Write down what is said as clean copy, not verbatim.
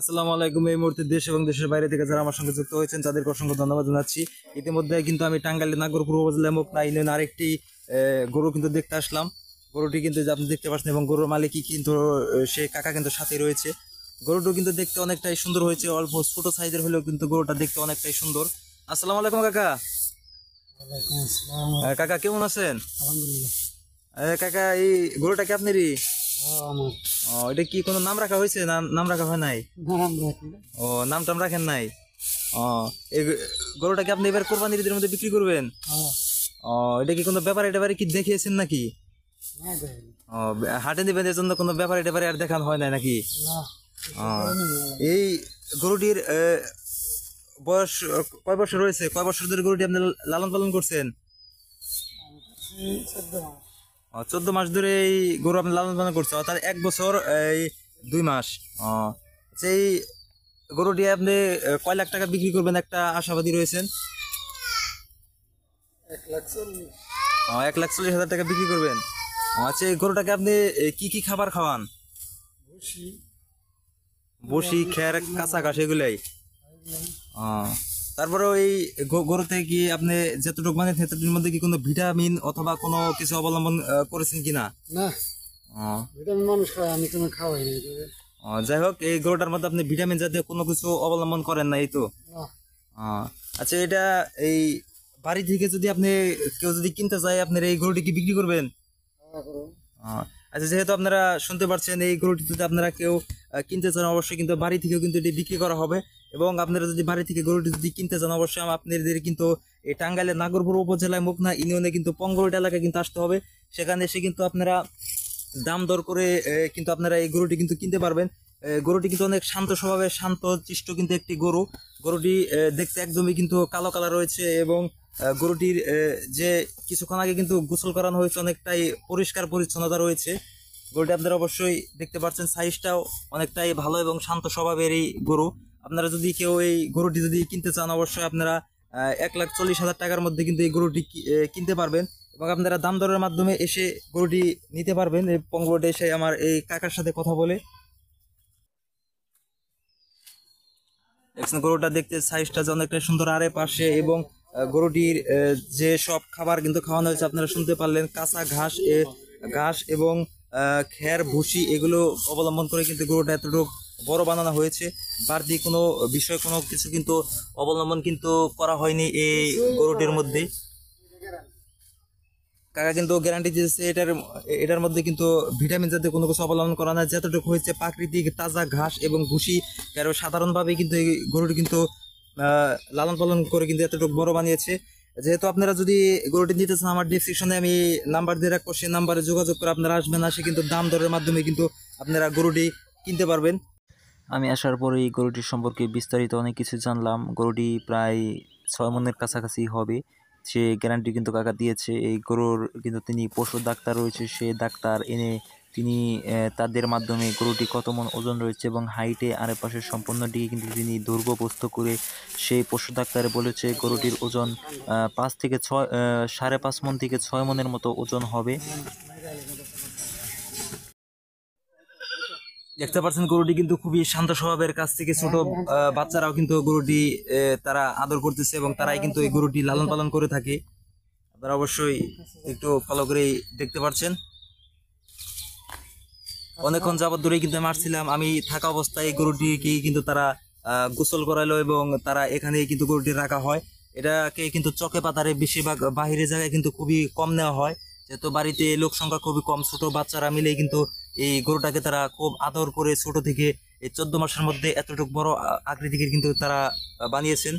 আসসালামু আলাইকুম। এই মুহূর্তে দেশ এবং দেশের বাইরে থেকে যারা আমার সঙ্গে যুক্ত হয়েছেন তাদেরকে অসংখ্য ধন্যবাদ জানাচ্ছি। ইতিমধ্যে কিন্তু আমি টাঙ্গাইলের নাগরপুর উপজেলা মোকনা ইউনিয়ন আরেকটি গরু কিন্তু দেখতে আসলাম। গরুটি কিন্তু যে আপনি দেখতে পাচ্ছেন এবং গরুর মালিকই কিন্তু সে কাকা কিন্তু সাথে রয়েছে। গরুটি কিন্তু দেখতে অনেকটাই সুন্দর হয়েছে, অল্প ছোট সাইজের হলেও কিন্তু গরুটা দেখতে অনেকটাই সুন্দর। আসসালামু আলাইকুম কাকা। ওয়ালাইকুম আসসালাম। কাকা কেমন আছেন? আলহামদুলিল্লাহ। কাকা এই গরুটা কি আপনারই? আমার এটা কি কোনো নাম রাখা হয়েছে? নাম রাখা হয় নাই? নাম রাখি। ও, নাম টাম রাখেন নাই? ও, এই গরুটা কি আপনি এবার কোরবানির ঈদের মধ্যে বিক্রি করবেন? ও, এটা কি কোনো ব্যাপারে টেপারে কি দেখিয়েছেন নাকি? ও, হাটে দিবেন এর জন্য কোনো ব্যাপারে টেপারে আর দেখানো হয় নাই নাকি? ও, এই গরুটির বয়স কয় বছর রয়েছে? কয় বছর ধরে গরুটি আপনি লালন পালন করছেন? 14 মাস ধরে এই গরু আপনি লালন পালন করছেন, অর্থাৎ 1 বছর এই 2 মাস। ও, সেই গরুটি আপনি কয় লাখ টাকা বিক্রি করবেন একটা আশাবাদী রয়েছেন? 1,40,000 টাকা বিক্রি করবেন। আচ্ছা, এই গরুটাকে আপনি কি কি খাবার খাওয়ান? বসি, খের, কাঁচা ঘাস এগুলাই। তারপরে ওই গরুতে কি আপনি যতটুকু মানে সেতটুকুর মধ্যে কি কোনো ভিটামিন অথবা কোনো কিছু অবলম্বন করেছেন কিনা? না, ভিটামিন মানুষ খায়, আমি কোনো খাওয়াই না। যাই হোক, এই গরুটার মধ্যে আপনি ভিটামিন জাতীয় কোনো কিছু অবলম্বন করেন না, এই তো? আচ্ছা, এটা এই বাড়ি থেকে যদি আপনি কেউ যদি কিনতে চায়, আপনার এই গরুটি কি বিক্রি করবেন? আচ্ছা, যেহেতু আপনারা শুনতে পারছেন, এই গরুটি যদি আপনারা কেউ কিনতে চান অবশ্যই কিন্তু বাড়ি থেকেও কিন্তু এটি বিক্রি করা হবে। এবং আপনারা যদি বাড়ি থেকে গরুটি যদি কিনতে চান অবশ্যই আপনাদের কিন্তু এই টাঙ্গাইলের নাগরপুর উপজেলায় মোকনা ইউনিয়নে কিন্তু পঙ্গরট এলাকায় কিন্তু আসতে হবে। সেখানে এসে কিন্তু আপনারা দাম দর করে কিন্তু আপনারা এই গরুটি কিন্তু কিনতে পারবেন। গরুটি কিন্তু অনেক শান্ত স্বভাবের, শান্ত চিষ্ট কিন্তু একটি গরু। গরুটি দেখতে একদমই কিন্তু কালো কালার রয়েছে এবং গরুটির যে কিছুক্ষণ আগে কিন্তু গোসল করানো হয়েছে, অনেকটাই পরিষ্কার পরিচ্ছন্নতা রয়েছে। গরুটি আপনারা অবশ্যই দেখতে পাচ্ছেন, সাইজটাও অনেকটাই ভালো এবং শান্ত স্বভাবের এই গরু। আপনারা যদি কেউ এই গরুটি যদি কিনতে চান অবশ্যই আপনারা 1,40,000 টাকার মধ্যে কিন্তু এই গরুটি কিনতে পারবেন এবং আপনারা দাম দরের মাধ্যমে এসে গরুটি নিতে পারবেন। এই পঙ্গরটে এসে আমার এই কাকার সাথে কথা বলে দেখছেন, গরুটা দেখতে সাইজটা যে অনেকটা সুন্দর। আরে পাশে এবং গরুটির যে সব খাবার কিন্তু খাওয়ানো হয়েছে আপনারা শুনতে পারলেন, কাঁচা ঘাস ঘাস এবং খের ভুসি এগুলো অবলম্বন করে কিন্তু গরুটা এতটুকু বড় বানানো হয়েছে। বাড়তি কোনো বিষয় কোনো কিছু কিন্তু অবলম্বন কিন্তু করা হয়নি এই গরুটির মধ্যে। কাকা কিন্তু গ্যারান্টি দিয়েছে এটার মধ্যে কিন্তু ভিটামিন জাতীয় কোনো কিছু অবলম্বন করা না, যতটুকু হয়েছে প্রাকৃতিক তাজা ঘাস এবং ভুসি। আরো সাধারণভাবে কিন্তু এই গরুটি কিন্তু লালন পালন করে কিন্তু এতটুকু বড় বানিয়েছে। যেহেতু আপনারা যদি গরুটি নিতে চান, আমার ডিসক্রিপশনে আমি নাম্বার দিয়ে রাখবো, সেই নাম্বারে যোগাযোগ করে আপনারা আসবেন, আসে কিন্তু দাম দরের মাধ্যমে কিন্তু আপনারা গরুটি কিনতে পারবেন। আমি আসার পরে এই গরুটির সম্পর্কে বিস্তারিত অনেক কিছু জানলাম। গরুটি প্রায় 6 মণের কাছাকাছি হবে, সে গ্যারান্টি কিন্তু কাকা দিয়েছে। এই গরুর কিন্তু তিনি পশু ডাক্তার রয়েছে, সে ডাক্তার এনে তিনি তাদের মাধ্যমে গরুটি কত মন ওজন রয়েছে এবং হাইটে আরেপাশে সম্পূর্ণটিকে কিন্তু তিনি দৈর্ঘ্যপ্রস্থ করে সেই পশু ডাক্তারে বলেছে গরুটির ওজন 5 থেকে 6 5.5 মন থেকে 6 মনের মতো ওজন হবে। দেখতে পাচ্ছেন গরুটি কিন্তু খুবই শান্ত স্বভাবের, কাছ থেকে ছোট বাচ্চারাও কিন্তু গরুটি তারা আদর করতেছে এবং তারাই কিন্তু এই গরুটি লালন পালন করে থাকে। আপনারা অবশ্যই একটু ফলো করে দেখতে পাচ্ছেন। অনেকক্ষণ যাবত ধরেই কিন্তু আমি আসছিলাম, আমি থাকা অবস্থায় এই গরুটিকে কিন্তু তারা গোসল করাইলো এবং তারা এখানে কিন্তু গরুটি রাখা হয়। এটাকে কিন্তু চকে পাতারে বেশিরভাগ বাহিরের জায়গায় কিন্তু খুবই কম নেওয়া হয়, যেহেতু বাড়িতে লোক সংখ্যা খুবই কম। ছোট বাচ্চারা মিলে কিন্তু এই গরুটাকে তারা খুব আদর করে ছোট থেকে এই 14 মাসের মধ্যে এতটুকু বড় আকৃতিকে কিন্তু তারা বানিয়েছেন।